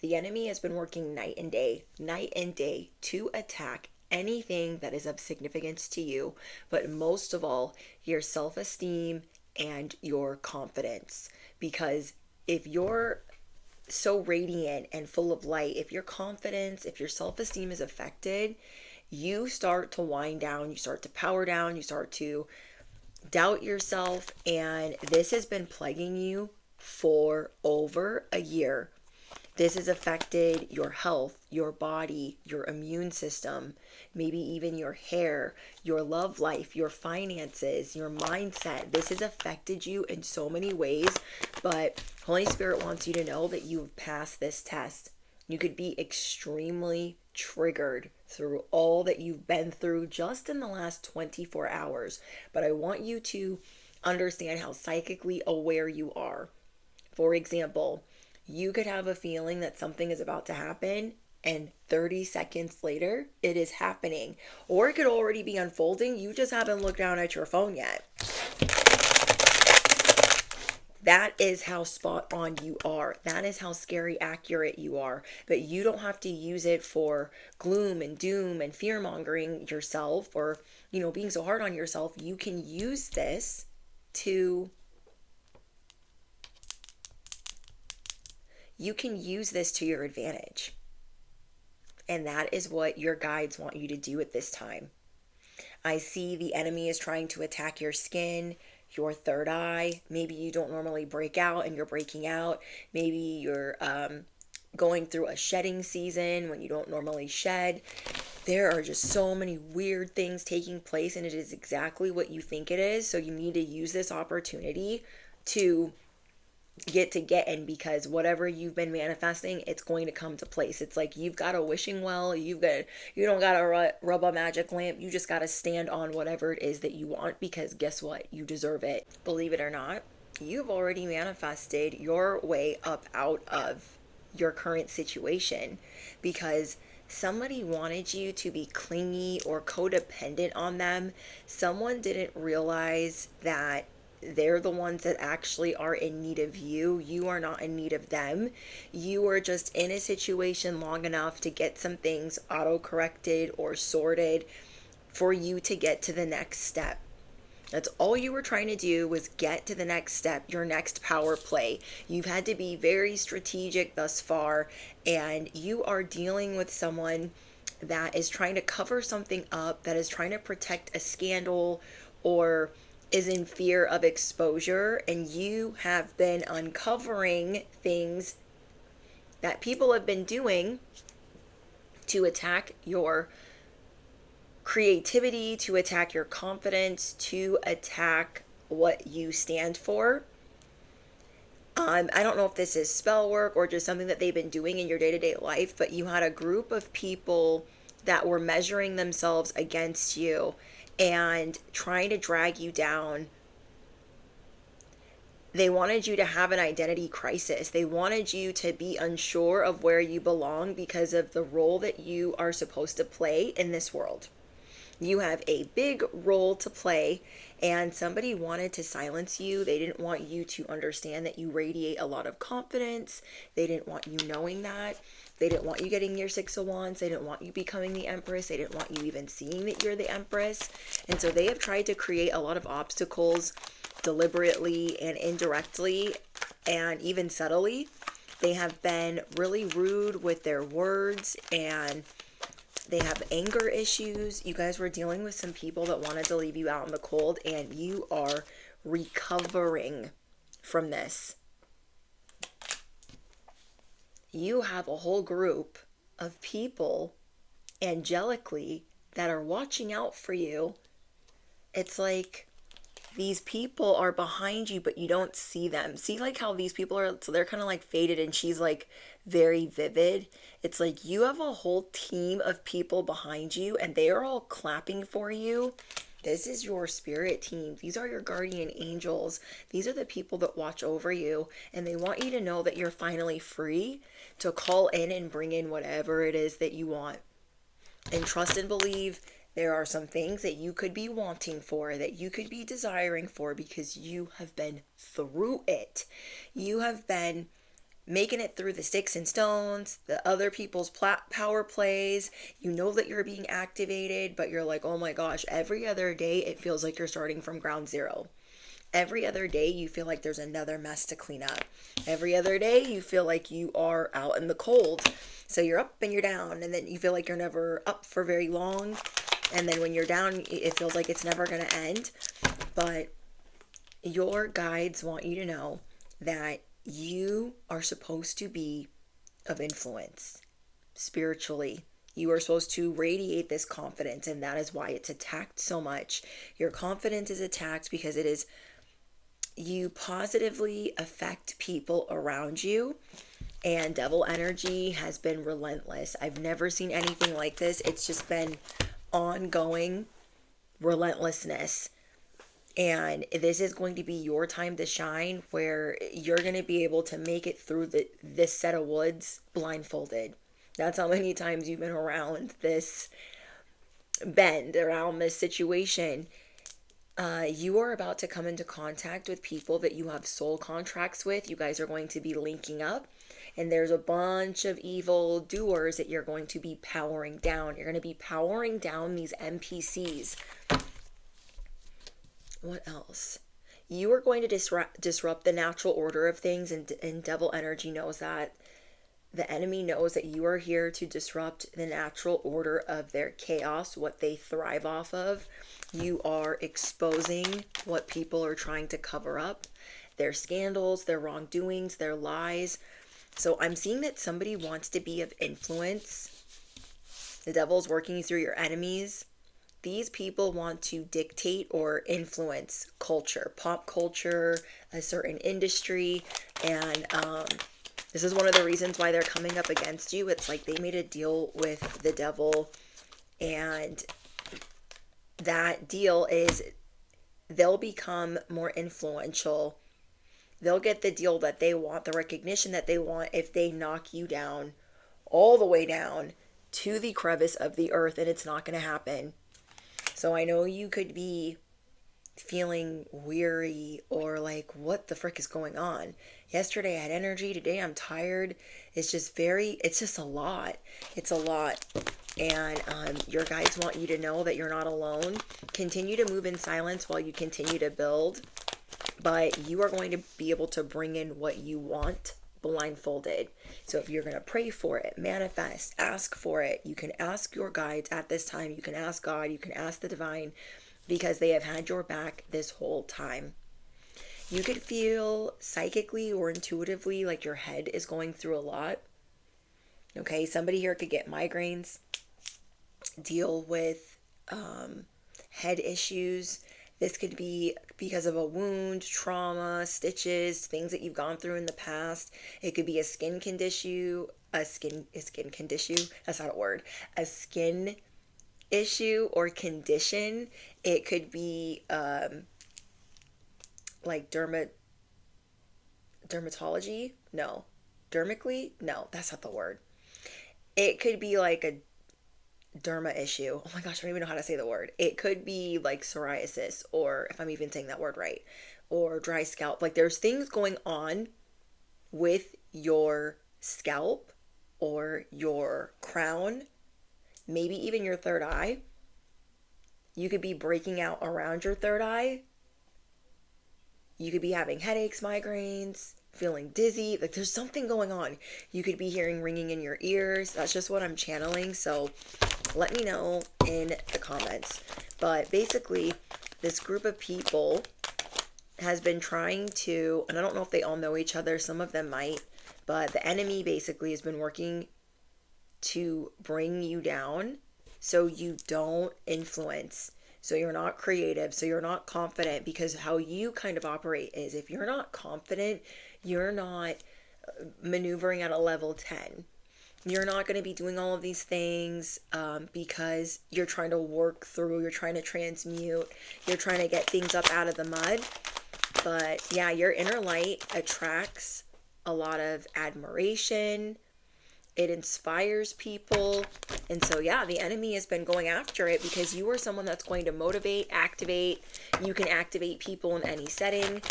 The enemy has been working night and day to attack anything that is of significance to you, but most of all, your self esteem and your confidence. Because if you're so radiant and full of light, if your confidence, if your self esteem is affected, you start to wind down, you start to power down, you start to doubt yourself. And this has been plaguing you for over a year. This has affected your health, your body, your immune system, maybe even your hair, your love life, your finances, your mindset. This has affected you in so many ways, but Holy Spirit wants you to know that you've passed this test. You could be extremely triggered through all that you've been through just in the last 24 hours, but I want you to understand how psychically aware you are. For example, you could have a feeling that something is about to happen, and 30 seconds later, it is happening. Or it could already be unfolding. You just haven't looked down at your phone yet. That is how spot on you are. That is how scary accurate you are. But you don't have to use it for gloom and doom and fear mongering yourself, or, being so hard on yourself. You can use this to your advantage. And that is what your guides want you to do at this time. I see the enemy is trying to attack your skin, your third eye. Maybe you don't normally break out and you're breaking out. Maybe you're going through a shedding season when you don't normally shed. There are just so many weird things taking place, and it is exactly what you think it is. So you need to use this opportunity to getting, because whatever you've been manifesting, it's going to come to place. It's like you've got a wishing well. You don't got to rub a magic lamp. You just got to stand on whatever it is that you want, because guess what? You deserve it. Believe it or not, you've already manifested your way up out of your current situation, because somebody wanted you to be clingy or codependent on them. Someone didn't realize that they're the ones that actually are in need of you. You are not in need of them. You are just in a situation long enough to get some things auto-corrected or sorted for you to get to the next step. That's all you were trying to do, was get to the next step, your next power play. You've had to be very strategic thus far, and you are dealing with someone that is trying to cover something up, that is trying to protect a scandal, or is in fear of exposure. And you have been uncovering things that people have been doing to attack your creativity, to attack your confidence, to attack what you stand for. I don't know if this is spell work or just something that they've been doing in your day-to-day life, but you had a group of people that were measuring themselves against you and trying to drag you down. They wanted you to have an identity crisis. They wanted you to be unsure of where you belong because of the role that you are supposed to play in this world. You have a big role to play, and somebody wanted to silence you. They didn't want you to understand that you radiate a lot of confidence. They didn't want you knowing that. They didn't want you getting your Six of Wands. They didn't want you becoming the Empress. They didn't want you even seeing that you're the Empress. And so they have tried to create a lot of obstacles deliberately and indirectly and even subtly. They have been really rude with their words, and they have anger issues. You guys were dealing with some people that wanted to leave you out in the cold, and you are recovering from this. You have a whole group of people angelically that are watching out for you. It's like these people are behind you, but you don't see them. See, like how these people are, so they're kind of like faded and she's like very vivid. It's like you have a whole team of people behind you and they are all clapping for you. This is your spirit team. These are your guardian angels. These are the people that watch over you, and they want you to know that you're finally free to call in and bring in whatever it is that you want. And trust and believe there are some things that you could be wanting for, that you could be desiring for, because you have been through it. You have been making it through the sticks and stones, the other people's power plays. You know that you're being activated, but you're like, oh my gosh, every other day it feels like you're starting from ground zero. Every other day you feel like there's another mess to clean up. Every other day you feel like you are out in the cold. So you're up and you're down, and then you feel like you're never up for very long. And then when you're down, it feels like it's never going to end. But your guides want you to know that you are supposed to be of influence spiritually. You are supposed to radiate this confidence, and that is why it's attacked so much. Your confidence is attacked because it is, you positively affect people around you, and devil energy has been relentless. I've never seen anything like this. It's just been ongoing relentlessness. And this is going to be your time to shine, where you're going to be able to make it through this set of woods blindfolded. That's how many times you've been around this bend, around this situation. You are about to come into contact with people that you have soul contracts with. You guys are going to be linking up. And there's a bunch of evil doers that you're going to be powering down. You're going to be powering down these NPCs. What else? You are going to disrupt the natural order of things, and devil energy knows that. The enemy knows that you are here to disrupt the natural order of their chaos, what they thrive off of. You are exposing what people are trying to cover up, their scandals, their wrongdoings, their lies. So I'm seeing that somebody wants to be of influence. The devil's working through your enemies. These people want to dictate or influence culture, pop culture, a certain industry. And this is one of the reasons why they're coming up against you. It's like they made a deal with the devil, and that deal is they'll become more influential. They'll get the deal that they want, the recognition that they want, if they knock you down, all the way down to the crevice of the earth, and it's not going to happen. So I know you could be feeling weary or like, what the frick is going on? Yesterday I had energy, today I'm tired. It's just a lot. It's a lot. And your guides want you to know that you're not alone. Continue to move in silence while you continue to build. But you are going to be able to bring in what you want blindfolded. So if you're going to pray for it, manifest, ask for it, you can ask your guides at this time. You can ask God, you can ask the divine, because they have had your back this whole time. You could feel psychically or intuitively like your head is going through a lot. Okay, somebody here could get migraines, deal with head issues. This could be because of a wound, trauma, stitches, things that you've gone through in the past. It could be a skin condition, that's not a word, a skin issue or condition. It could be like dermatology. No. Dermically? No, that's not the word. It could be like a derma issue. Oh my gosh, I don't even know how to say the word. It could be like psoriasis, or if I'm even saying that word right, or dry scalp. Like there's things going on with your scalp or your crown, maybe even your third eye. You could be breaking out around your third eye. You could be having headaches, migraines, feeling dizzy. Like there's something going on. You could be hearing ringing in your ears. That's just what I'm channeling. So let me know in the comments. But basically, this group of people has been trying to, and I don't know if they all know each other, some of them might, but the enemy basically has been working to bring you down so you don't influence, so you're not creative, so you're not confident, because how you kind of operate is if you're not confident, you're not maneuvering at a level 10. You're not going to be doing all of these things because you're trying to work through, you're trying to transmute, you're trying to get things up out of the mud. But yeah, your inner light attracts a lot of admiration. It inspires people. And so yeah, the enemy has been going after it because you are someone that's going to motivate, activate. You can activate people in any setting.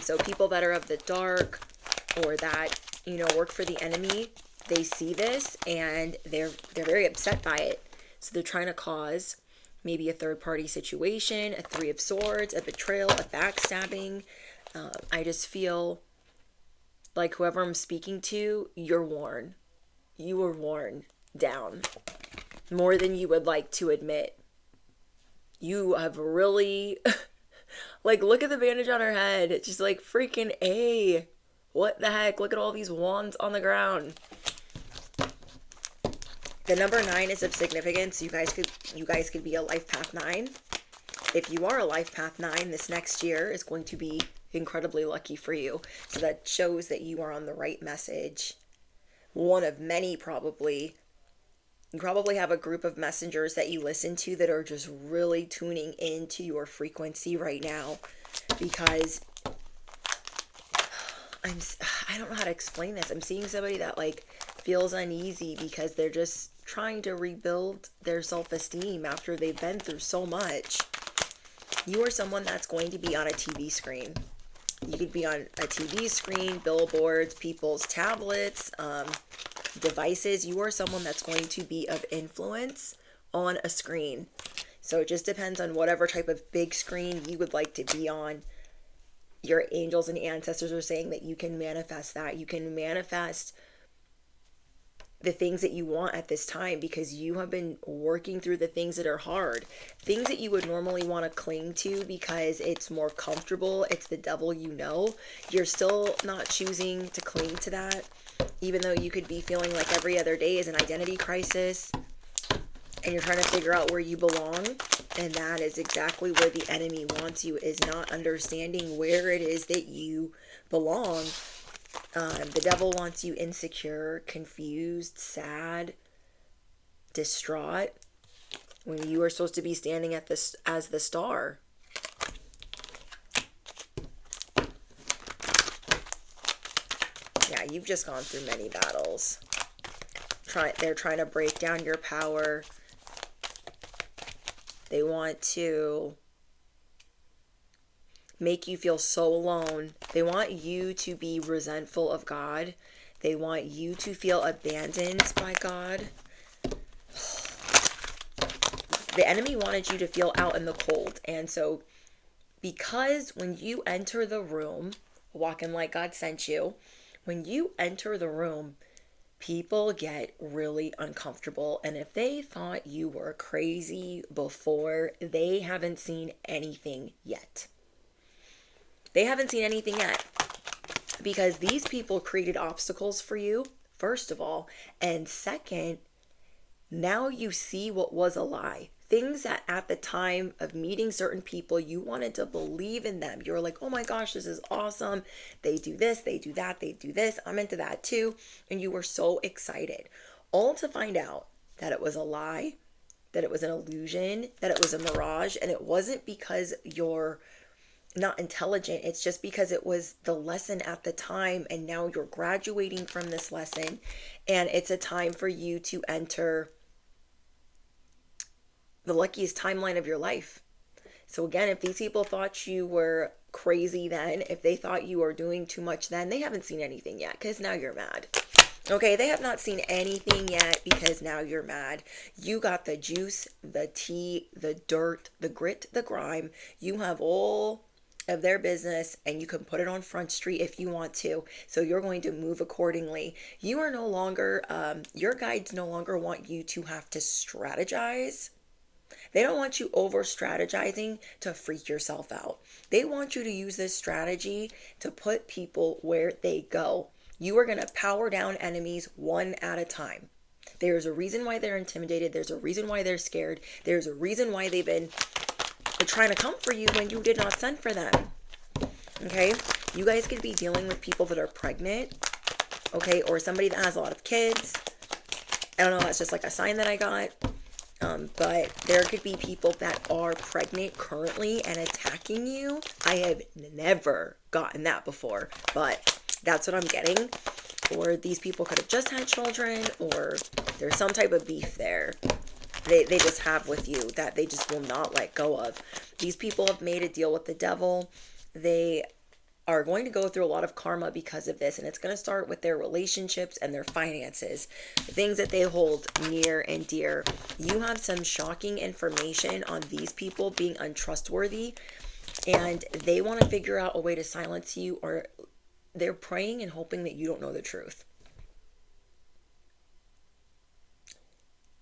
So people that are of the dark, or that work for the enemy, they see this and they're very upset by it. So they're trying to cause maybe a third party situation, a 3 of Swords, a betrayal, a backstabbing. I just feel like whoever I'm speaking to, you're worn. You were worn down more than you would like to admit. You have really, like, look at the bandage on her head. It's just like freaking A. What the heck? Look at all these wands on the ground. The number 9 is of significance. You guys could be a life path 9. If you are a life path 9, this next year is going to be incredibly lucky for you. So that shows that you are on the right message. One of many, probably. You probably have a group of messengers that you listen to that are just really tuning into your frequency right now, because I don't know how to explain this. I'm seeing somebody that like feels uneasy because they're just trying to rebuild their self-esteem after they've been through so much. You are someone that's going to be on a TV screen. You could be on a TV screen, billboards, people's tablets, devices. You are someone that's going to be of influence on a screen. So it just depends on whatever type of big screen you would like to be on. Your angels and ancestors are saying that you can manifest that. You can manifest the things that you want at this time because you have been working through the things that are hard. Things that you would normally want to cling to because it's more comfortable. It's the devil you know. You're still not choosing to cling to that, even though you could be feeling like every other day is an identity crisis and you're trying to figure out where you belong. And that is exactly where the enemy wants you, is not understanding where it is that you belong. The devil wants you insecure, confused, sad, distraught, when you are supposed to be standing at this as the star. Yeah, you've just gone through many battles. They're trying to break down your power. They want to make you feel so alone. They want you to be resentful of God. They want you to feel abandoned by God. The enemy wanted you to feel out in the cold. And so because when you enter the room, walking like God sent you, when you enter the room, people get really uncomfortable. And if they thought you were crazy before, they haven't seen anything yet. They haven't seen anything yet, because these people created obstacles for you, first of all. And second, now you see what was a lie. Things that at the time of meeting certain people, you wanted to believe in them. You're like, oh my gosh, this is awesome. They do this, they do that, they do this. I'm into that too. And you were so excited. All to find out that it was a lie, that it was an illusion, that it was a mirage. And it wasn't because you're not intelligent. It's just because it was the lesson at the time. And now you're graduating from this lesson. And it's a time for you to enter the luckiest timeline of your life. So again, if these people thought you were crazy then, if they thought you were doing too much then, they haven't seen anything yet, because now you're mad. Okay, they have not seen anything yet because now you're mad. You got the juice, the tea, the dirt, the grit, the grime. You have all of their business and you can put it on Front Street if you want to. So you're going to move accordingly. You are no longer, your guides no longer want you to have to strategize. They don't want you over strategizing to freak yourself out. They want you to use this strategy to put people where they go. You are going to power down enemies one at a time. There's a reason why they're intimidated. There's a reason why they're scared. There's a reason why they've been trying to come for you when you did not send for them. Okay? You guys could be dealing with people that are pregnant. Okay? Or somebody that has a lot of kids. I don't know. That's just like a sign that I got. But there could be people that are pregnant currently and attacking you. I have never gotten that before, but that's what I'm getting. Or these people could have just had children, or there's some type of beef there they just have with you that they just will not let go of. These people have made a deal with the devil. They are going to go through a lot of karma because of this, and it's going to start with their relationships and their finances, the things that they hold near and dear. You have some shocking information on these people being untrustworthy, and they want to figure out a way to silence you, or they're praying and hoping that you don't know the truth.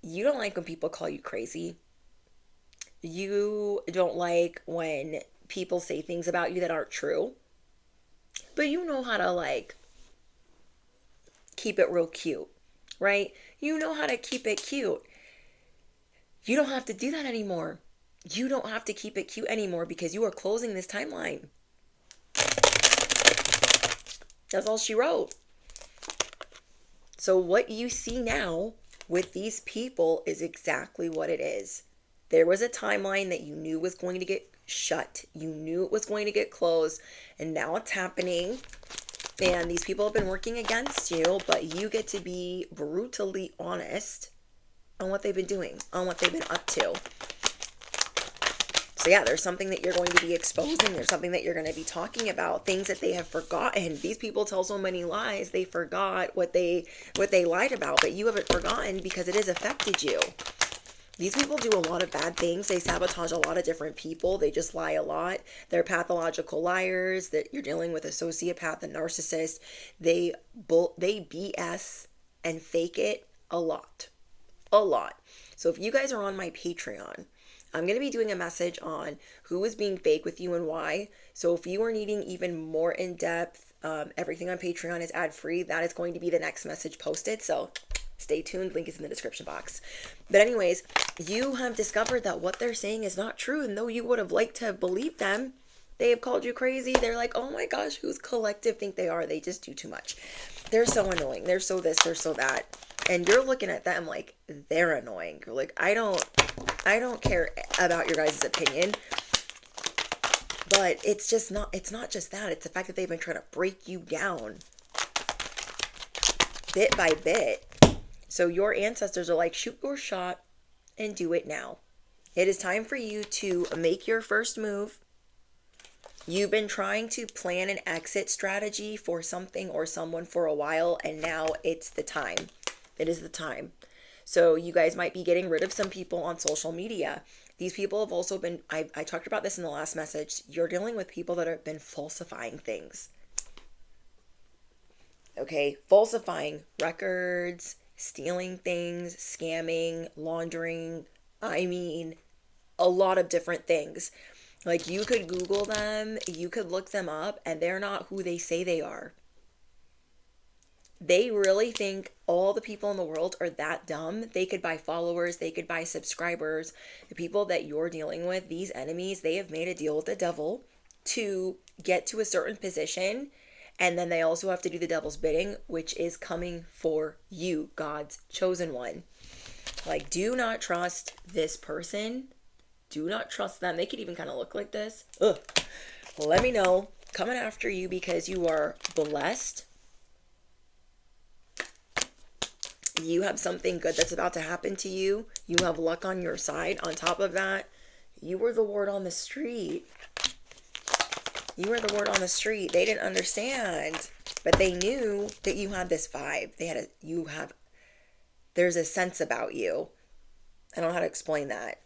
You don't like when people call you crazy. You don't like when people say things about you that aren't true. But you know how to like keep it real cute, right? You know how to keep it cute. You don't have to do that anymore. You don't have to keep it cute anymore because you are closing this timeline. That's all she wrote. So what you see now with these people is exactly what it is. There was a timeline that you knew was going to get shut. You knew it was going to get closed, and now it's happening. And these people have been working against you, but you get to be brutally honest on what they've been doing, on what they've been up to. So yeah, there's something that you're going to be exposing. There's something that you're going to be talking about, things that they have forgotten. These people tell so many lies, they forgot what they lied about, but you haven't forgotten because it has affected you. These people do a lot of bad things. They sabotage a lot of different people. They just lie a lot. They're pathological liars. That you're dealing with a sociopath, a narcissist. They BS and fake it a lot. A lot. So if you guys are on my Patreon, I'm going to be doing a message on who is being fake with you and why. So if you are needing even more in-depth, everything on Patreon is ad-free. That is going to be the next message posted. So stay tuned. Link is in the description box. But anyways, you have discovered that what they're saying is not true. And though you would have liked to have believed them, they have called you crazy. They're like, oh my gosh, whose collective think they are? They just do too much. They're so annoying. They're so this, they're so that. And you're looking at them like they're annoying. You're like, I don't care about your guys' opinion. But it's not just that. It's the fact that they've been trying to break you down bit by bit. So your ancestors are like, shoot your shot and do it now. It is time for you to make your first move. You've been trying to plan an exit strategy for something or someone for a while, and now it's the time. It is the time. So you guys might be getting rid of some people on social media. These people have also been, I talked about this in the last message, you're dealing with people that have been falsifying things. Okay, falsifying records, stealing things, scamming, laundering, I mean, a lot of different things. Like you could Google them, you could look them up, and they're not who they say they are. They really think all the people in the world are that dumb. They could buy followers, they could buy subscribers. The people that you're dealing with, these enemies, they have made a deal with the devil to get to a certain position. And then they also have to do the devil's bidding, which is coming for you, God's chosen one. Like, do not trust this person. Do not trust them. They could even kind of look like this. Ugh. Let me know. Coming after you because you are blessed. You have something good that's about to happen to you. You have luck on your side. On top of that, you were the word on the street. You were the word on the street. They didn't understand, but they knew that you had this vibe. There's a sense about you. I don't know how to explain that.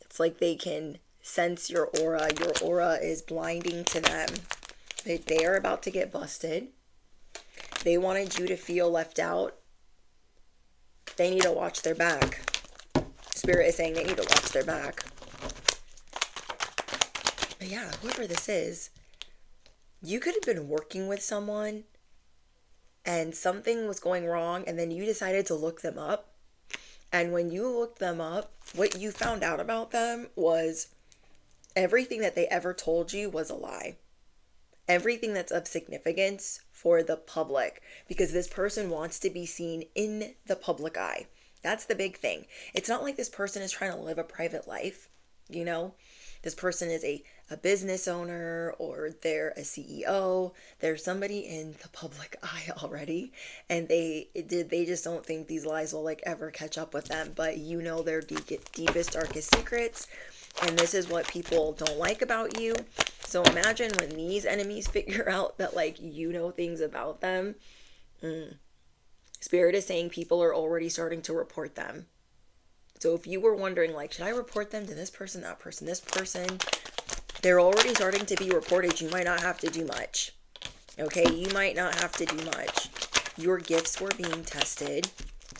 It's like they can sense your aura. Your aura is blinding to them. They are about to get busted. They wanted you to feel left out. They need to watch their back. Spirit is saying they need to watch their back. But yeah, whoever this is, you could have been working with someone and something was going wrong, and then you decided to look them up. And when you looked them up, what you found out about them was everything that they ever told you was a lie. Everything that's of significance for the public, because this person wants to be seen in the public eye. That's the big thing. It's not like this person is trying to live a private life, you know? This person is a business owner, or they're a CEO. They're somebody in the public eye already, and they just don't think these lies will like ever catch up with them. But you know their deepest, darkest secrets, and this is what people don't like about you. So imagine when these enemies figure out that like you know things about them. Spirit is saying people are already starting to report them. So if you were wondering like, should I report them to this person, that person, this person? They're already starting to be reported. You might not have to do much. Okay, you might not have to do much. Your gifts were being tested.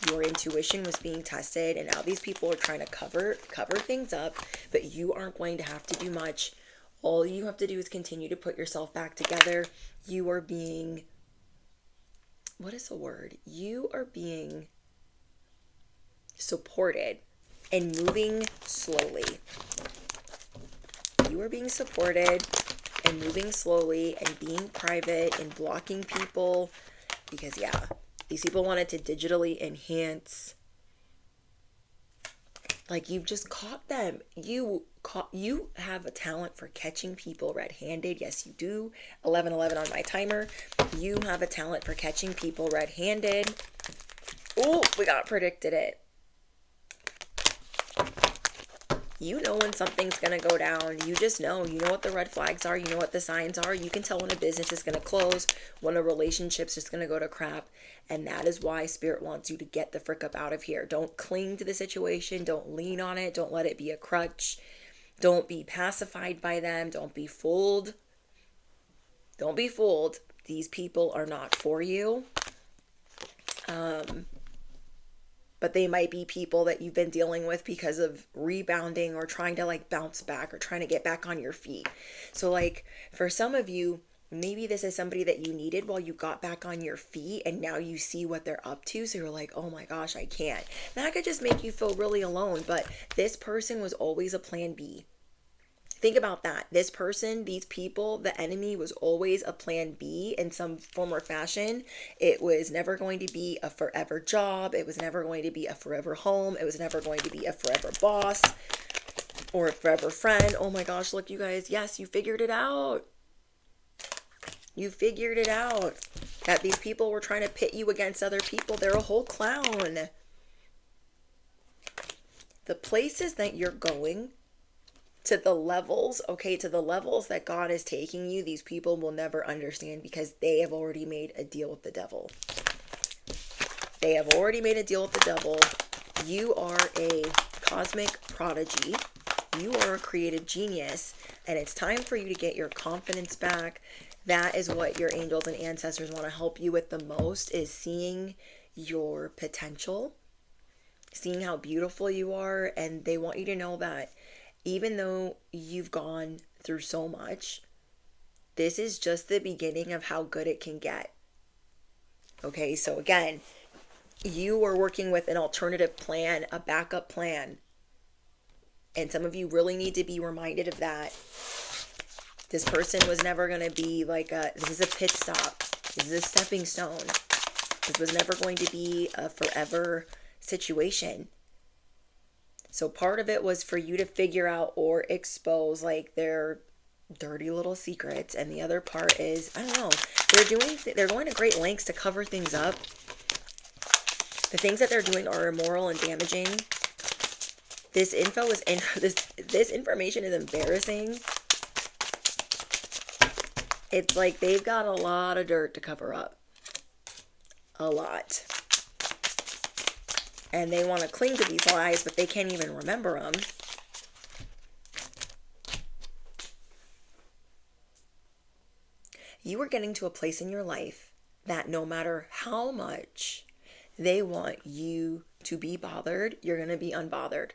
Your intuition was being tested, and now these people are trying to cover things up, but you aren't going to have to do much. All you have to do is continue to put yourself back together. You are being, what is the word? You are being supported and moving slowly. You are being supported and moving slowly and being private and blocking people because, yeah, these people wanted to digitally enhance. Like, you've just caught them. You have a talent for catching people red-handed. Yes, you do. 11:11 on my timer. You have a talent for catching people red-handed. Oh, we got predicted it. You know when something's going to go down. You just know. You know what the red flags are. You know what the signs are. You can tell when a business is going to close, when a relationship's just going to go to crap. And that is why Spirit wants you to get the frick up out of here. Don't cling to the situation. Don't lean on it. Don't let it be a crutch. Don't be pacified by them. Don't be fooled. Don't be fooled. These people are not for you. But they might be people that you've been dealing with because of rebounding or trying to like bounce back or trying to get back on your feet. So like for some of you, maybe this is somebody that you needed while you got back on your feet and now you see what they're up to. So you're like, oh my gosh, I can't. That could just make you feel really alone. But this person was always a plan B. Think about that. This person, these people, the enemy was always a plan B in some form or fashion. It was never going to be a forever job. It was never going to be a forever home. It was never going to be a forever boss or a forever friend. Oh my gosh, look, you guys. Yes, you figured it out. You figured it out. That these people were trying to pit you against other people. They're a whole clown. The places that you're going, to the levels that God is taking you, these people will never understand because they have already made a deal with the devil. They have already made a deal with the devil. You are a cosmic prodigy. You are a creative genius, and it's time for you to get your confidence back. That is what your angels and ancestors want to help you with the most, is seeing your potential, seeing how beautiful you are, and they want you to know that even though you've gone through so much, this is just the beginning of how good it can get. Okay, so again, you are working with an alternative plan, a backup plan. And some of you really need to be reminded of that. This person was never going to be like this is a pit stop. This is a stepping stone. This was never going to be a forever situation. So part of it was for you to figure out or expose like their dirty little secrets. And the other part is, I don't know, they're going to great lengths to cover things up. The things that they're doing are immoral and damaging. This information is embarrassing. It's like they've got a lot of dirt to cover up. A lot. And they want to cling to these lies, but they can't even remember them. You are getting to a place in your life that no matter how much they want you to be bothered, you're going to be unbothered.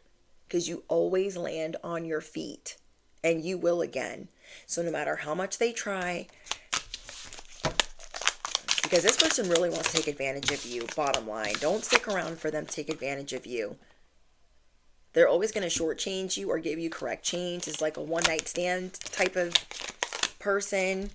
Because you always land on your feet. And you will again. So no matter how much they try, because this person really wants to take advantage of you, bottom line. Don't stick around for them to take advantage of you. They're always going to shortchange you or give you correct change. It's like a one-night stand type of person.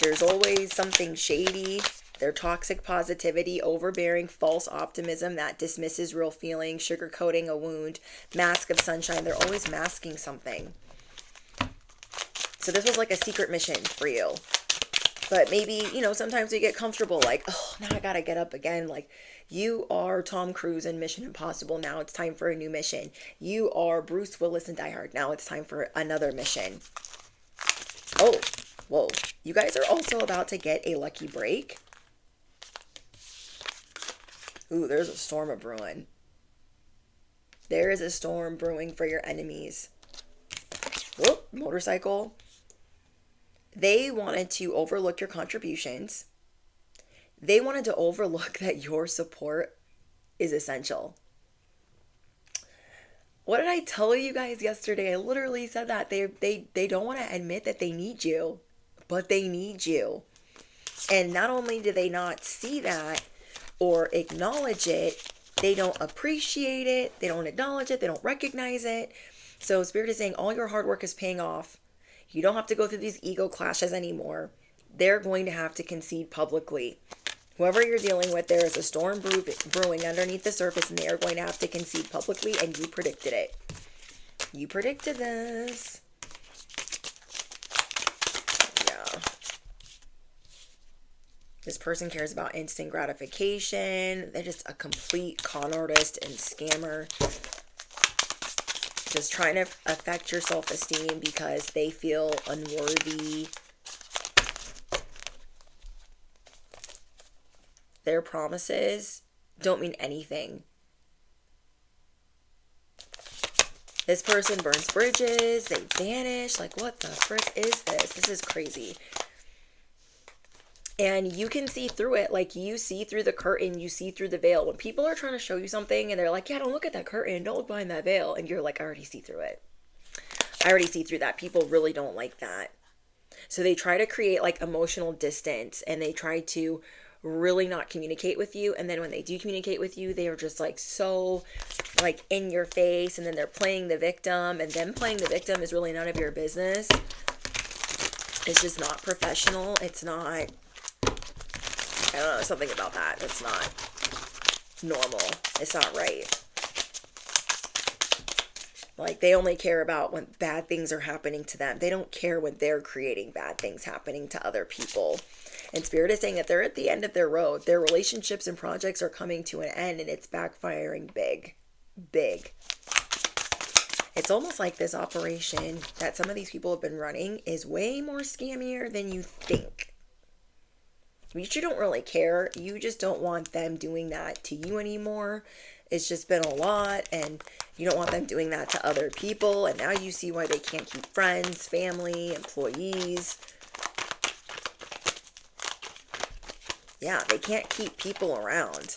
There's always something shady. Their toxic positivity, overbearing, false optimism that dismisses real feelings, sugarcoating a wound, mask of sunshine. They're always masking something. So this was like a secret mission for you. But maybe, sometimes we get comfortable, like, oh, now I gotta get up again. Like, you are Tom Cruise in Mission Impossible. Now it's time for a new mission. You are Bruce Willis in Die Hard. Now it's time for another mission. Oh, whoa. You guys are also about to get a lucky break. Ooh, there's a storm a brewing. There is a storm brewing for your enemies. Whoop, motorcycle. They wanted to overlook your contributions. They wanted to overlook that your support is essential. What did I tell you guys yesterday? I literally said that they don't want to admit that they need you, but they need you. And not only do they not see that or acknowledge it, they don't appreciate it, they don't acknowledge it, they don't recognize it. So Spirit is saying all your hard work is paying off. You don't have to go through these ego clashes anymore. They're going to have to concede publicly. Whoever you're dealing with, there is a storm brewing underneath the surface, and they are going to have to concede publicly, and you predicted it. You predicted this. Yeah. This person cares about instant gratification. They're just a complete con artist and scammer. Just trying to affect your self-esteem because they feel unworthy. Their promises don't mean anything. This person burns bridges. They vanish. Like, what the frick is this? This is crazy. And you can see through it. Like, you see through the curtain. You see through the veil. When people are trying to show you something and they're like, yeah, don't look at that curtain. Don't look behind that veil. And you're like, I already see through it. I already see through that. People really don't like that. So they try to create like emotional distance, and they try to really not communicate with you. And then when they do communicate with you, they are just like so like in your face, and then they're playing the victim, and them playing the victim is really none of your business. It's just not professional. It's not, I don't know, something about that. It's not normal. It's not right. Like, they only care about when bad things are happening to them. They don't care when they're creating bad things happening to other people. And Spirit is saying that they're at the end of their road. Their relationships and projects are coming to an end, and it's backfiring big. Big. It's almost like this operation that some of these people have been running is way more scammier than you think. You don't really care. You just don't want them doing that to you anymore. It's just been a lot, and you don't want them doing that to other people. And now you see why they can't keep friends, family, employees. Yeah, they can't keep people around.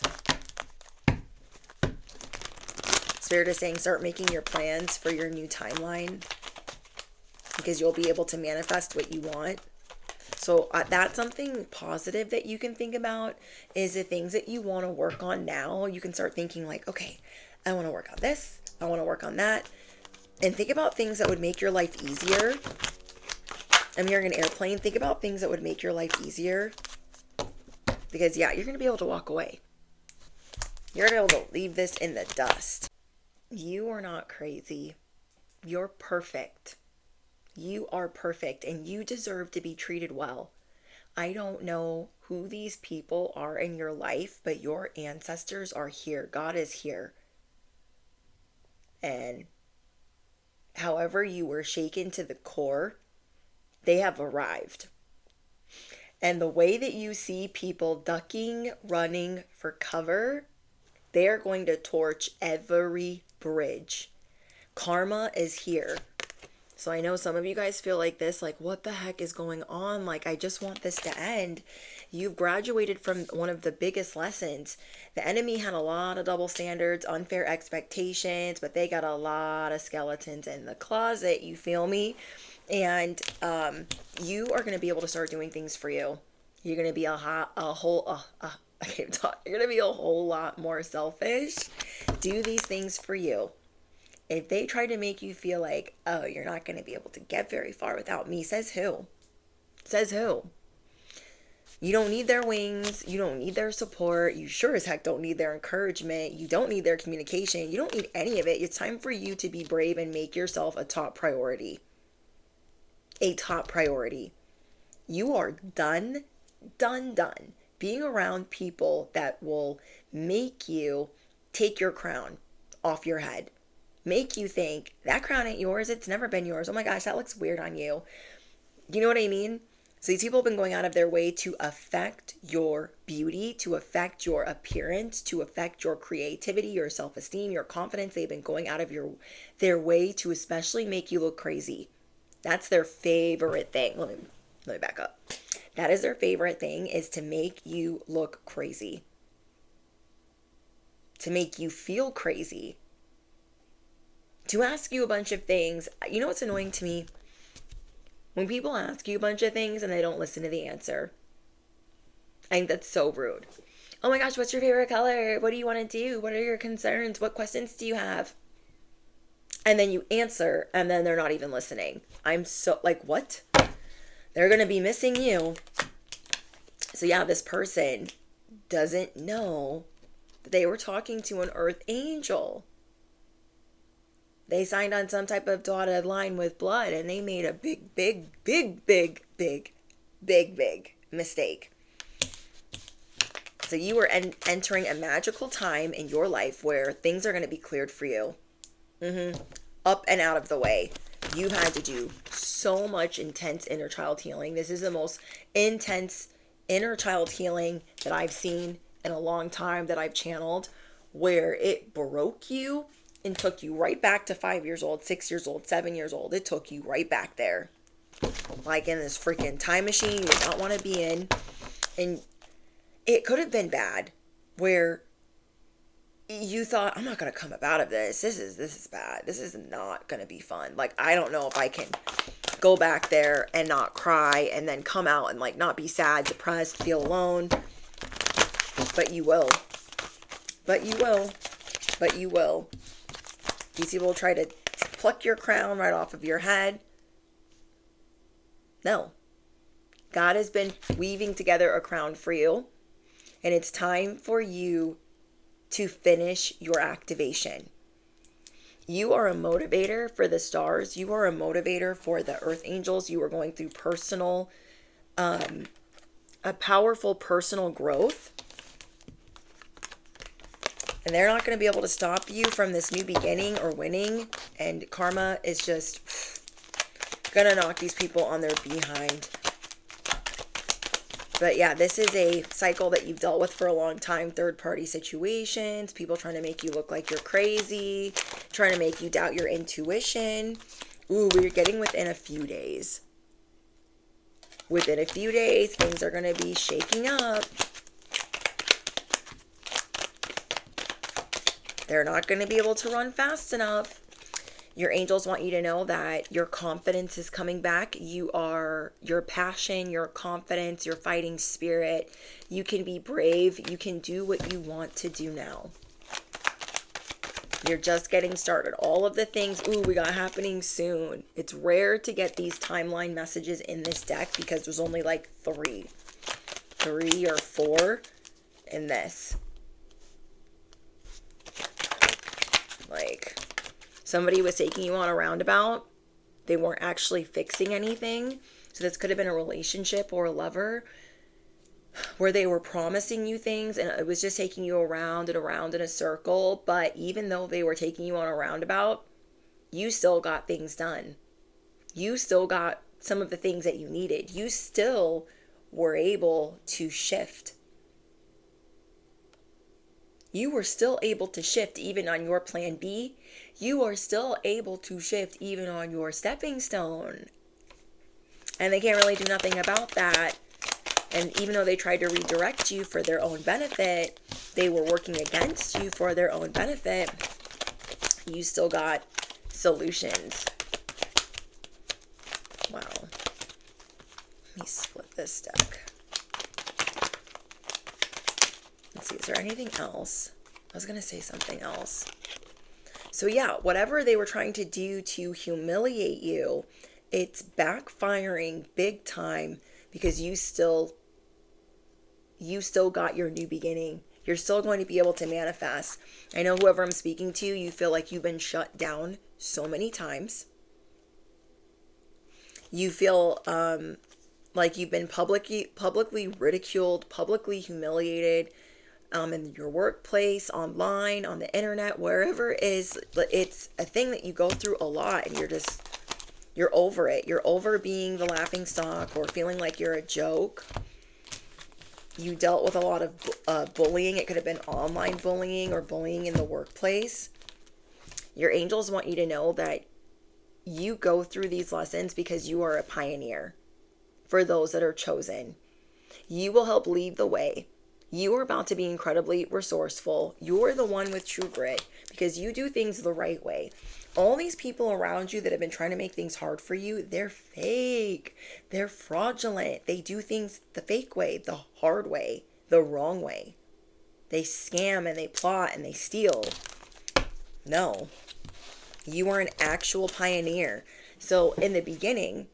Spirit is saying start making your plans for your new timeline, because you'll be able to manifest what you want. So that's something positive that you can think about, is the things that you want to work on now. You can start thinking like, okay, I want to work on this. I want to work on that. And think about things that would make your life easier. I'm hearing an airplane. Think about things that would make your life easier. Because yeah, you're going to be able to walk away. You're going to be able to leave this in the dust. You are not crazy. You're perfect. You are perfect, and you deserve to be treated well. I don't know who these people are in your life, but your ancestors are here. God is here. And however you were shaken to the core, they have arrived. And the way that you see people ducking, running for cover, they are going to torch every bridge. Karma is here. So I know some of you guys feel like this, like, what the heck is going on? Like, I just want this to end. You've graduated from one of the biggest lessons. The enemy had a lot of double standards, unfair expectations, but they got a lot of skeletons in the closet. You feel me? And you are going to be able to start doing things for you. You're going to be I can't talk. You're going to be a whole lot more selfish. Do these things for you. If they try to make you feel like, oh, you're not going to be able to get very far without me, says who? Says who? You don't need their wings. You don't need their support. You sure as heck don't need their encouragement. You don't need their communication. You don't need any of it. It's time for you to be brave and make yourself a top priority. A top priority. You are done, done, done being around people that will make you take your crown off your head. Make you think that crown ain't yours. It's never been yours. Oh my gosh, that looks weird on you. You know what I mean? So these people have been going out of their way to affect your beauty, to affect your appearance, to affect your creativity, your self-esteem, your confidence. They've been going out of their way to especially make you look crazy. That's their favorite thing. Let me back up. That is their favorite thing, is to make you look crazy. To make you feel crazy. To ask you a bunch of things. You know what's annoying to me? When people ask you a bunch of things and they don't listen to the answer. I think that's so rude. Oh my gosh, what's your favorite color? What do you want to do? What are your concerns? What questions do you have? And then you answer, and then they're not even listening. I'm so, like, what? They're going to be missing you. So yeah, this person doesn't know that they were talking to an earth angel. They signed on some type of dotted line with blood, and they made a big mistake. So you are entering a magical time in your life where things are going to be cleared for you. Up and out of the way. You've had to do so much intense inner child healing. This is the most intense inner child healing that I've seen in a long time, that I've channeled, where it broke you and took you right back to 5 years old, 6 years old, 7 years old. It took you right back there. Like in this freaking time machine you did not want to be in. And it could have been bad, where you thought, I'm not going to come up out of this. This is bad. This is not going to be fun. Like, I don't know if I can go back there and not cry and then come out and like not be sad, depressed, feel alone. But you will. But you will. But you will. These people try to pluck your crown right off of your head. No. God has been weaving together a crown for you. And it's time for you to finish your activation. You are a motivator for the stars. You are a motivator for the earth angels. You are going through a powerful personal growth. And they're not going to be able to stop you from this new beginning or winning. And karma is just going to knock these people on their behind. But yeah, this is a cycle that you've dealt with for a long time. Third-party situations, people trying to make you look like you're crazy, trying to make you doubt your intuition. Ooh, we're getting within a few days. Within a few days, things are going to be shaking up. They're not going to be able to run fast enough. Your angels want you to know that your confidence is coming back. Your passion, your confidence, your fighting spirit. You can be brave. You can do what you want to do now. You're just getting started. All of the things, we got happening soon. It's rare to get these timeline messages in this deck because there's only like three or four in this. Like, somebody was taking you on a roundabout. They weren't actually fixing anything. So this could have been a relationship or a lover where they were promising you things and it was just taking you around and around in a circle. But even though they were taking you on a roundabout, you still got things done. You still got some of the things that you needed. You still were able to shift. You were still able to shift even on your plan B. You are still able to shift even on your stepping stone. And they can't really do nothing about that. And even though they tried to redirect you for their own benefit, they were working against you for their own benefit. You still got solutions. Wow. Let me split this deck. Let's see, is there anything else? I was going to say something else. So yeah, whatever they were trying to do to humiliate you, it's backfiring big time because you still got your new beginning. You're still going to be able to manifest. I know whoever I'm speaking to, you feel like you've been shut down so many times. You feel Like you've been publicly ridiculed, publicly humiliated, in your workplace, online, on the internet, wherever it is. It's a thing that you go through a lot, and you're over it. You're over being the laughing stock or feeling like you're a joke. You dealt with a lot of bullying. It could have been online bullying or bullying in the workplace. Your angels want you to know that you go through these lessons because you are a pioneer for those that are chosen. You will help lead the way. You are about to be incredibly resourceful. You're the one with true grit because you do things the right way. All these people around you that have been trying to make things hard for you, they're fake. They're fraudulent. They do things the fake way, the hard way, the wrong way. They scam and they plot and they steal. No. You are an actual pioneer. So in the beginning,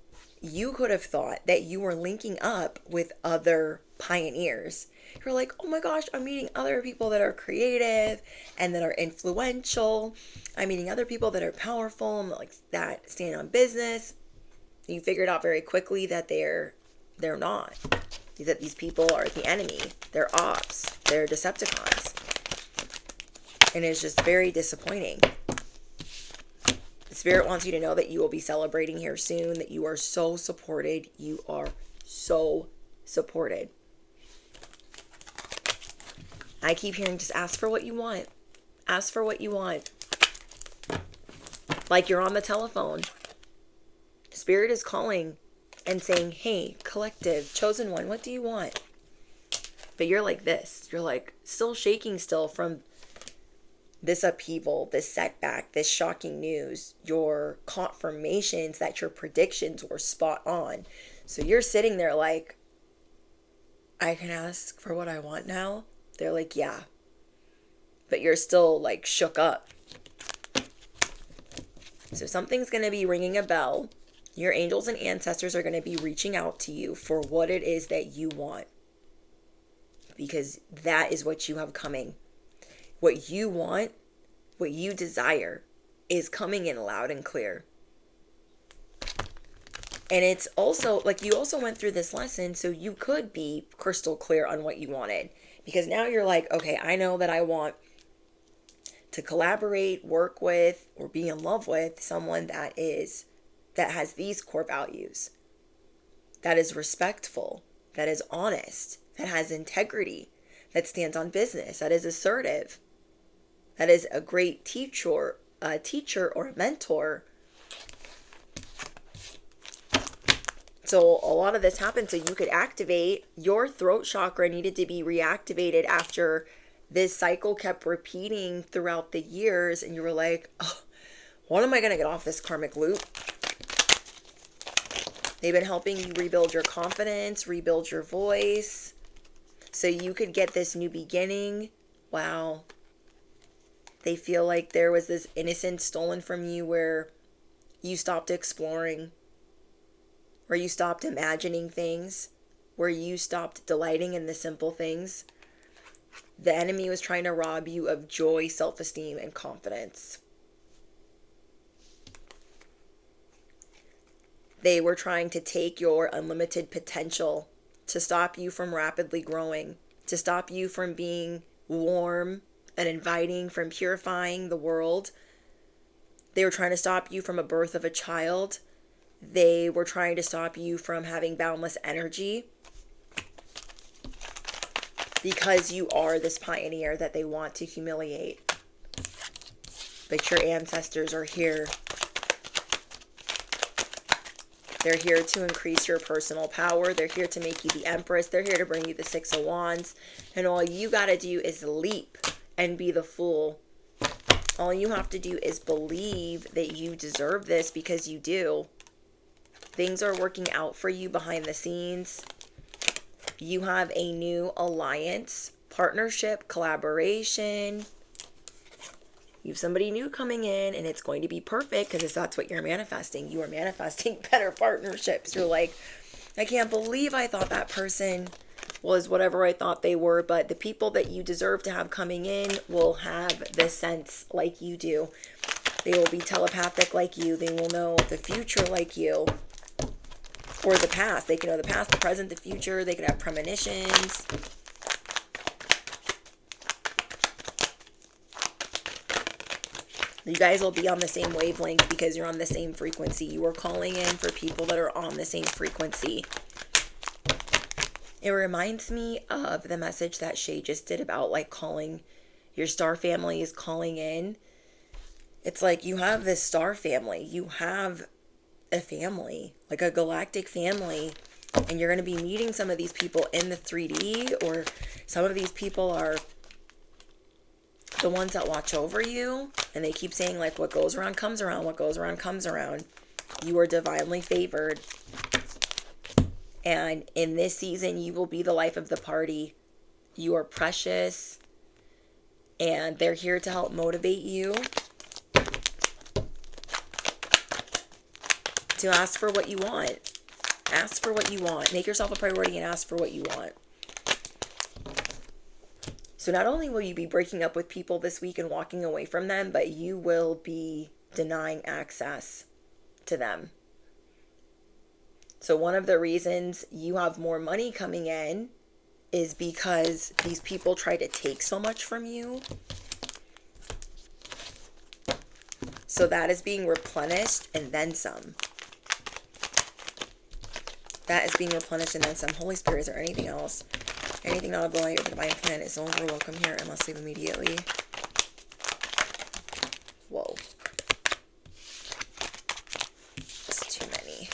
you could have thought that you were linking up with other pioneers. You're like, oh my gosh, I'm meeting other people that are creative and that are influential. I'm meeting other people that are powerful and like that stand on business. You figured out very quickly that they're not. That these people are the enemy. They're ops. They're Decepticons. And it's just very disappointing. The Spirit wants you to know that you will be celebrating here soon, that you are so supported. You are so supported. I keep hearing just ask for what you want. Ask for what you want. Like you're on the telephone. Spirit is calling and saying, hey, collective, chosen one, what do you want? But you're like this. You're like still shaking still from this upheaval, this setback, this shocking news, your confirmations that your predictions were spot on. So you're sitting there like, I can ask for what I want now? They're like, yeah. But you're still like shook up. So something's going to be ringing a bell. Your angels and ancestors are going to be reaching out to you for what it is that you want. Because that is what you have coming. What you want, what you desire is coming in loud and clear. And it's also like you also went through this lesson so you could be crystal clear on what you wanted. Because now you're like, okay, I know that I want to collaborate, work with, or be in love with someone that has these core values. That is respectful, that is honest, that has integrity, that stands on business, that is assertive, that is a great teacher or a mentor. So a lot of this happened so you could activate. Your throat chakra needed to be reactivated after this cycle kept repeating throughout the years. And you were like, oh, when am I going to get off this karmic loop? They've been helping you rebuild your confidence, rebuild your voice, so you could get this new beginning. Wow. They feel like there was this innocence stolen from you where you stopped exploring, where you stopped imagining things, where you stopped delighting in the simple things. The enemy was trying to rob you of joy, self-esteem, and confidence. They were trying to take your unlimited potential, to stop you from rapidly growing, to stop you from being warm and inviting, from purifying the world. They were trying to stop you from a birth of a child. They were trying to stop you from having boundless energy, because you are this pioneer that they want to humiliate. But your ancestors are here. They're here to increase your personal power. They're here to make you the Empress. They're here to bring you the Six of Wands. And all you got to do is leap and be the Fool. All you have to do is believe that you deserve this, because you do. Things are working out for you behind the scenes. You have a new alliance, partnership, collaboration. You have somebody new coming in, and it's going to be perfect because that's what you're manifesting. You are manifesting better partnerships. You're like, I can't believe I thought that person was whatever I thought they were, but the people that you deserve to have coming in will have this sense like you do. They will be telepathic like you. They will know the future like you. or the past. They can know the past, the present, the future. They could have premonitions. You guys will be on the same wavelength because you're on the same frequency. You are calling in for people that are on the same frequency. It reminds me of the message that Shay just did about like calling, your star family is calling in. It's like you have this star family. You have a family, like a galactic family. And you're going to be meeting some of these people in the 3D, or some of these people are the ones that watch over you. And they keep saying like, what goes around comes around, what goes around comes around. You are divinely favored. And in this season, you will be the life of the party. You are precious. And they're here to help motivate you to ask for what you want. Ask for what you want. Make yourself a priority and ask for what you want. So not only will you be breaking up with people this week and walking away from them, but you will be denying access to them. So one of the reasons you have more money coming in is because these people try to take so much from you. So that is being replenished and then some. That is being replenished and then some. Holy Spirit, is there anything else? Anything not of the light or the divine plan is no longer welcome here and must leave immediately. Whoa. It's too many.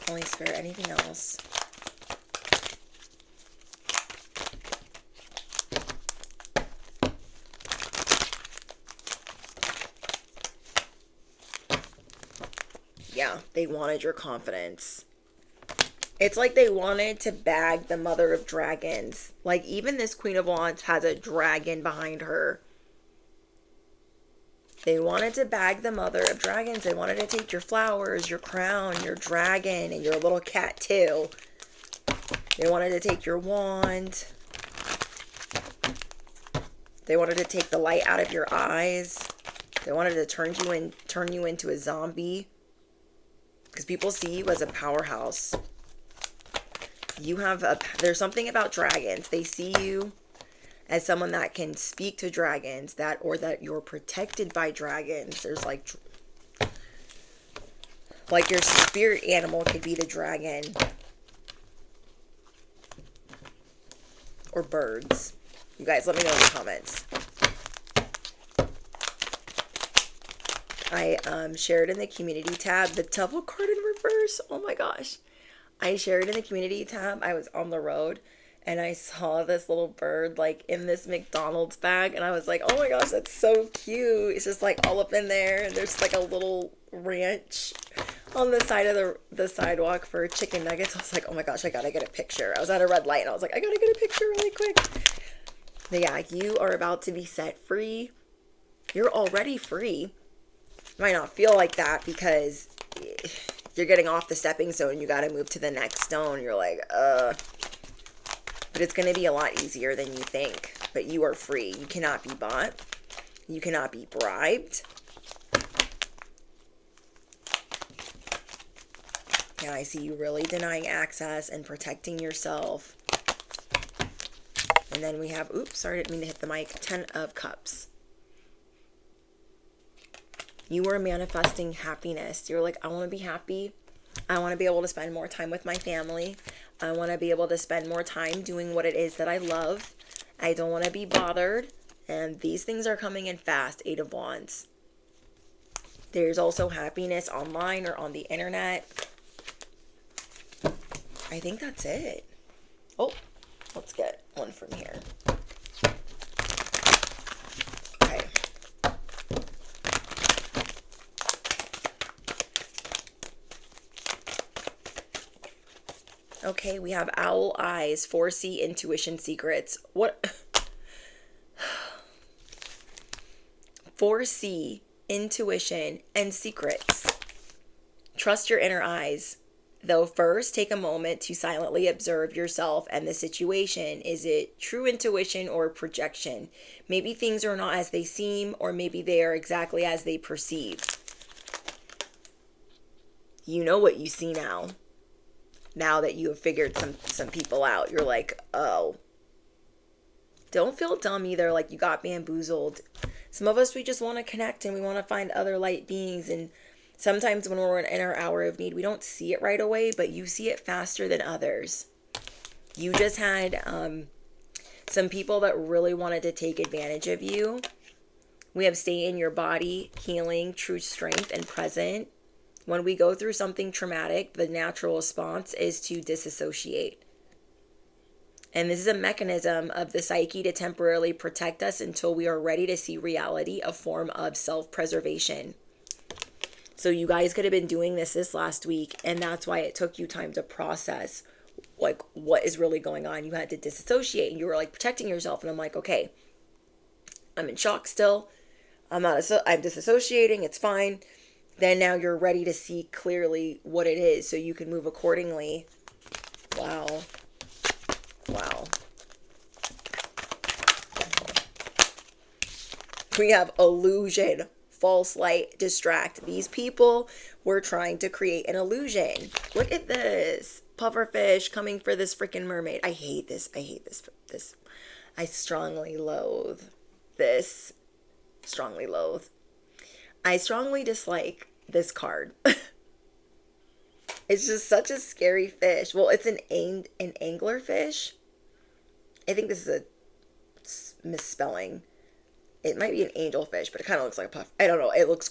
Holy Spirit, anything else? Yeah, they wanted your confidence. It's like they wanted to bag the mother of dragons. Like even this Queen of Wands has a dragon behind her. They wanted to bag the mother of dragons. They wanted to take your flowers, your crown, your dragon, and your little cat too. They wanted to take your wand. They wanted to take the light out of your eyes. They wanted to turn you into a zombie. Because people see you as a powerhouse. There's something about dragons. They see you as someone that can speak to dragons, or that you're protected by dragons. There's like your spirit animal could be the dragon. Or birds. You guys let me know in the comments. I shared in the community tab the Devil card in reverse. Oh my gosh. I shared in the community tab. I was on the road and I saw this little bird like in this McDonald's bag, and I was like, oh my gosh, that's so cute. It's just like all up in there, and there's like a little ranch on the side of the sidewalk for chicken nuggets. I was like, oh my gosh, I gotta get a picture. I was at a red light and I was like, I gotta get a picture really quick. But yeah, you are about to be set free. You're already free. Might not feel like that because you're getting off the stepping stone. You got to move to the next stone. You're like, but it's going to be a lot easier than you think. But you are free. You cannot be bought. You cannot be bribed. Yeah, I see you really denying access and protecting yourself. And then we have, oops, sorry, I didn't mean to hit the mic, 10 of Cups. You are manifesting happiness. You're like, I want to be happy. I want to be able to spend more time with my family. I want to be able to spend more time doing what it is that I love. I don't want to be bothered. And these things are coming in fast. 8 of Wands. There's also happiness online or on the internet. I think that's it. Oh, let's get one from here. Okay, we have Owl Eyes, 4C Intuition Secrets. What? 4C Intuition and Secrets. Trust your inner eyes. Though first, take a moment to silently observe yourself and the situation. Is it true intuition or projection? Maybe things are not as they seem, or maybe they are exactly as they perceive. You know what you see now. Now that you have figured some people out, you're like, oh. Don't feel dumb either, like you got bamboozled. Some of us, we just want to connect and we want to find other light beings. And sometimes when we're in our hour of need, we don't see it right away, but you see it faster than others. You just had some people that really wanted to take advantage of you. We have stay in your body, healing, true strength, and present. When we go through something traumatic, the natural response is to disassociate. And this is a mechanism of the psyche to temporarily protect us until we are ready to see reality, a form of self-preservation. So you guys could have been doing this last week, and that's why it took you time to process like what is really going on. You had to disassociate and you were like protecting yourself. And I'm like, okay, I'm in shock still. I'm disassociating. It's fine. Then now you're ready to see clearly what it is so you can move accordingly. Wow. Wow. We have illusion, false light, distract. These people were trying to create an illusion. Look at this. Pufferfish coming for this freaking mermaid. I hate this. I hate this. I strongly loathe this. Strongly loathe. I strongly dislike this card. It's just such a scary fish. Well, it's an anglerfish. I think this is a misspelling. It might be an angelfish, but it kind of looks like a puff. I don't know. It looks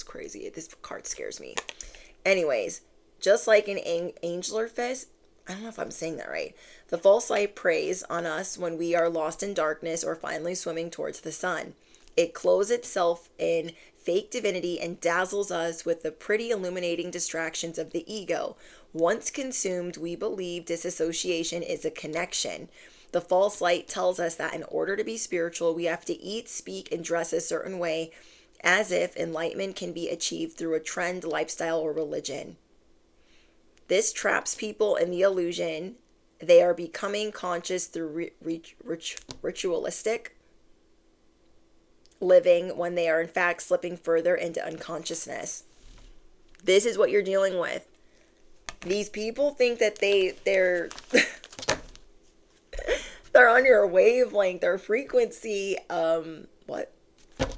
crazy. This card scares me. Anyways, just like an anglerfish, I don't know if I'm saying that right. The false light preys on us when we are lost in darkness or finally swimming towards the sun. It clothes itself in fake divinity and dazzles us with the pretty illuminating distractions of the ego. Once consumed, we believe disassociation is a connection. The false light tells us that in order to be spiritual, we have to eat, speak, and dress a certain way, as if enlightenment can be achieved through a trend, lifestyle, or religion. This traps people in the illusion they are becoming conscious through ritualistic living when they are in fact slipping further into unconsciousness. This is what you're dealing with. These people think that they're they're on your wavelength, their frequency. What?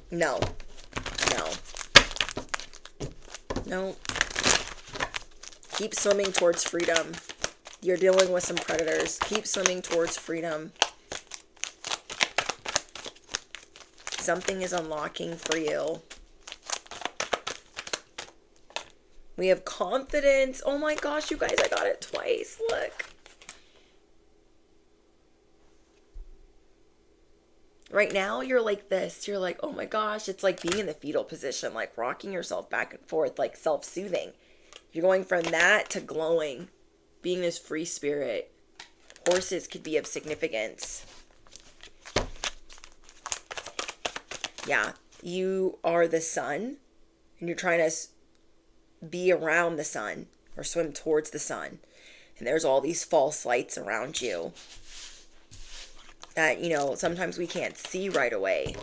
No. Keep swimming towards freedom. You're dealing with some predators. Keep swimming towards freedom. Something is unlocking for you. We have confidence. Oh my gosh, you guys, I got it twice. Look. Right now, you're like this. You're like, oh my gosh, it's like being in the fetal position, like rocking yourself back and forth, like self-soothing. You're going from that to glowing, being this free spirit. Horses could be of significance. Yeah, you are the sun, and you're trying to be around the sun or swim towards the sun. And there's all these false lights around you that, sometimes we can't see right away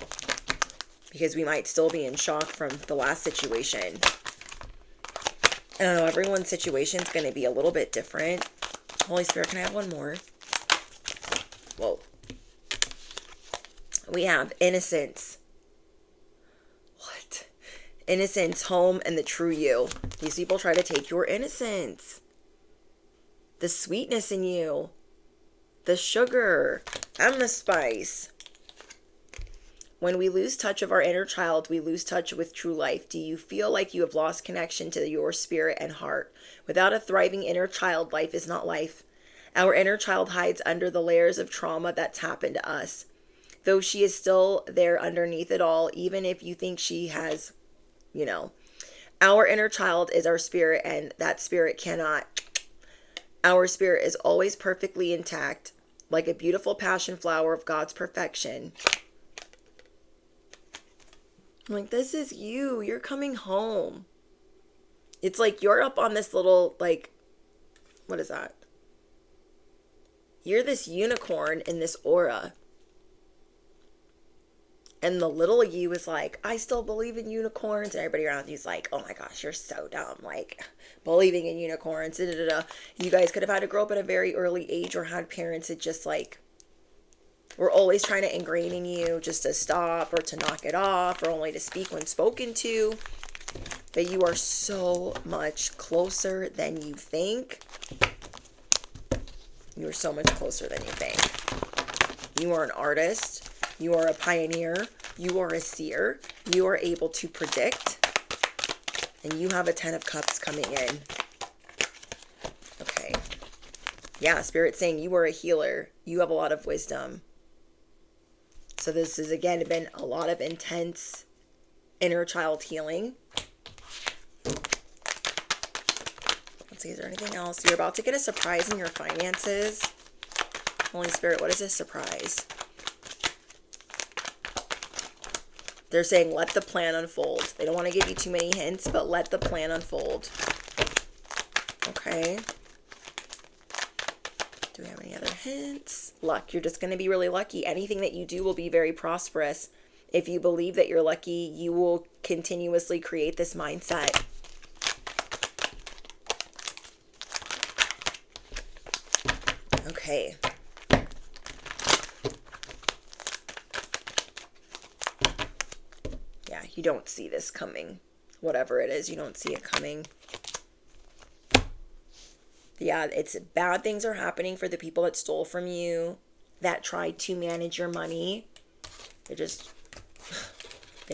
because we might still be in shock from the last situation. I don't know, everyone's situation is going to be a little bit different. Holy Spirit, can I have one more? Whoa. We have innocence. What? Innocence, home, and the true you. These people try to take your innocence. The sweetness in you. The sugar and the spice. When we lose touch of our inner child, we lose touch with true life. Do you feel like you have lost connection to your spirit and heart? Without a thriving inner child, life is not life. Our inner child hides under the layers of trauma that's happened to us. Though she is still there underneath it all, even if you think she has, Our inner child is our spirit, and that spirit cannot. Our spirit is always perfectly intact, like a beautiful passion flower of God's perfection. Like, this is you. You're coming home. It's like you're up on this little, what is that? You're this unicorn in this aura. And the little you is like, I still believe in unicorns. And everybody around you is like, oh my gosh, you're so dumb. Like, believing in unicorns. Da, da, da, da. You guys could have had to grow up at a very early age or had parents that just like were always trying to ingrain in you just to stop or to knock it off or only to speak when spoken to. But you are so much closer than you think. You are so much closer than you think. You are an artist. You are a pioneer. You are a seer. You are able to predict. And you have a 10 of Cups coming in. Okay. Yeah, Spirit's saying you are a healer. You have a lot of wisdom. So this has, again, been a lot of intense inner child healing. Let's see, is there anything else? You're about to get a surprise in your finances. Holy Spirit, what is this surprise? They're saying let the plan unfold. They don't want to give you too many hints, but let the plan unfold. Okay. Do we have any other hints? Luck. You're just going to be really lucky. Anything that you do will be very prosperous. If you believe that you're lucky, you will continuously create this mindset. Okay. Yeah, you don't see this coming. Whatever it is, you don't see it coming. Yeah, it's bad things are happening for the people that stole from you, that tried to manage your money. They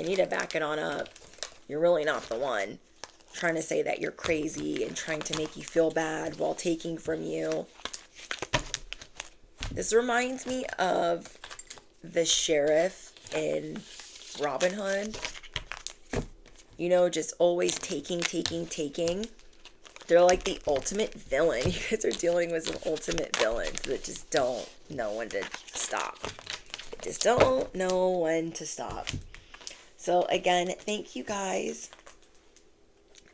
need to back it on up. You're really not the one. Trying to say that you're crazy and trying to make you feel bad while taking from you. This reminds me of the sheriff in Robin Hood. You know, just always taking. They're like the ultimate villain. You guys are dealing with some ultimate villains that just don't know when to stop. They just don't know when to stop. So again, thank you guys.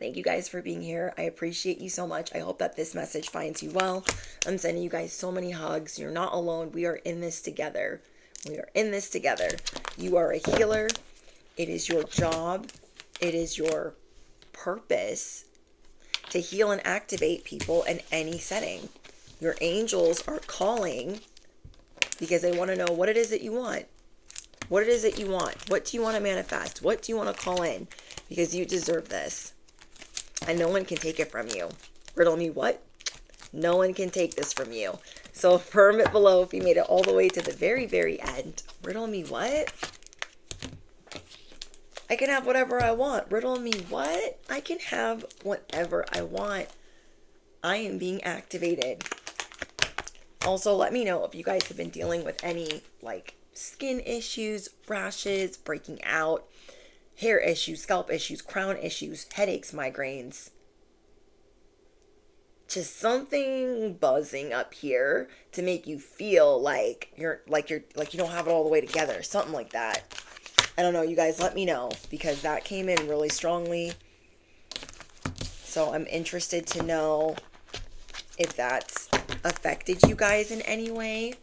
Thank you guys for being here. I appreciate you so much. I hope that this message finds you well. I'm sending you guys so many hugs. You're not alone. We are in this together. We are in this together. You are a healer. It is your job. It is your purpose to heal and activate people in any setting. Your angels are calling because they want to know what it is that you want. What it is that you want. What do you want to manifest? What do you want to call in? Because you deserve this. And no one can take it from you. Riddle me what? No one can take this from you. So affirm it below if you made it all the way to the very, very end. Riddle me what? I can have whatever I want. Riddle me what? I can have whatever I want. I am being activated. Also, let me know if you guys have been dealing with any like skin issues, rashes, breaking out, hair issues, scalp issues, crown issues, headaches, migraines. Just something buzzing up here to make you feel like you don't have it all the way together. Something like that. I don't know, you guys let me know because that came in really strongly. So I'm interested to know if that's affected you guys in any way.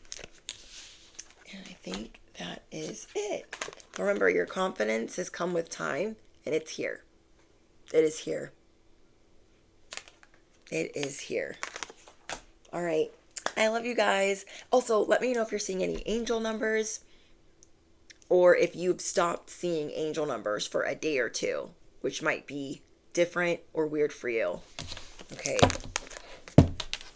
And I think that is it. Remember, your confidence has come with time and it's here. It is here. It is here. All right. I love you guys. Also, let me know if you're seeing any angel numbers, or if you've stopped seeing angel numbers for a day or two, which might be different or weird for you. Okay.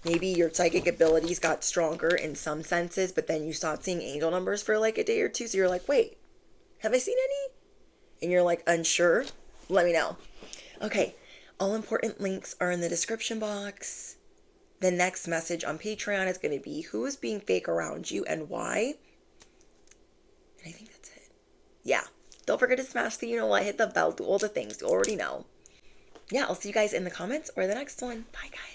Maybe your psychic abilities got stronger in some senses, but then you stopped seeing angel numbers for like a day or two. So you're like, wait, have I seen any? And you're like unsure. Let me know. Okay. All important links are in the description box. The next message on Patreon is going to be who is being fake around you and why. And I think that's it. Yeah. Don't forget to smash the hit the bell, do all the things you already know. Yeah, I'll see you guys in the comments or the next one. Bye, guys.